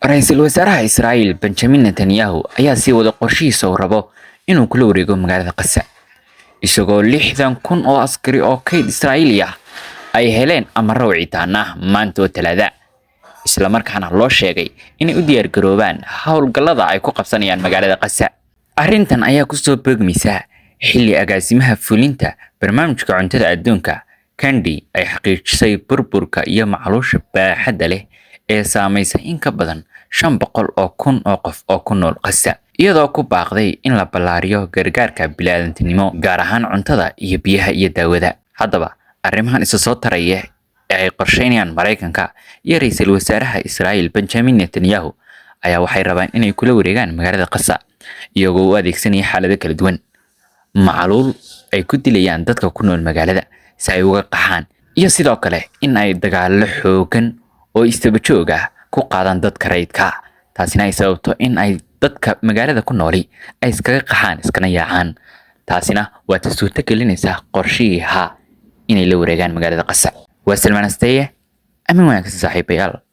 Ra'iisul Wasaaraha Israa'iil Benjamin Netanyahu ayaa sii wada qorshihiisa uu rabo inuu kula wareego magaalada Gaza, isagoo 60,000 oo askari oo kayd Israa'iili ah ay heleen amarro wicitaan ah maanta oo Talaada, isla markaana loo sheegay inay u diyaar garoobaan hawlgallada ay ku qabsanayaan magaalada Gaza. Arrintan ayaa ku soo beegmaysa xilli agaasimaha fulinta barnaamijka cuntada adduunka Kandi ay xaqiijisay burburka iyo macluusha baaxadda leh ee saameysay in ka badan 500,000 oo qof oo ku nool Gaza, iyadoo ku baaqday in la ballaariyo gargaarka bini'aadantinimo gaar ahaan cuntada iyo biyaha iyo daawada. Haddaba arrimahan isa soo taraya ee ay qorsheynayaan Mareykanka iyo ra'iisul wasaaraha Israa'iil Benjamin Netanyahu ayaa waxay rabaan inay kula wareegaan magaalada Gaza iyagoo u adeegsanaya xaalado kala duwan, macluul ay ku dilayaan dadka ku nool magaalada si ay uga qaxaan, iyo sidoo kale in ay dagaallo xoogan oo istaba joog ah ku qaadaan dadka rayidka, taasina ay sababto in ay dadka magaalada ku nooli ay iskaga qaxaan iskana yaacaan. Taasina waa suurto gelinaysa qorshihii inay la wareegaan magaalada Gaza. Waa Salmaan Asteeye, amin wanaagsan saaxiibayaal.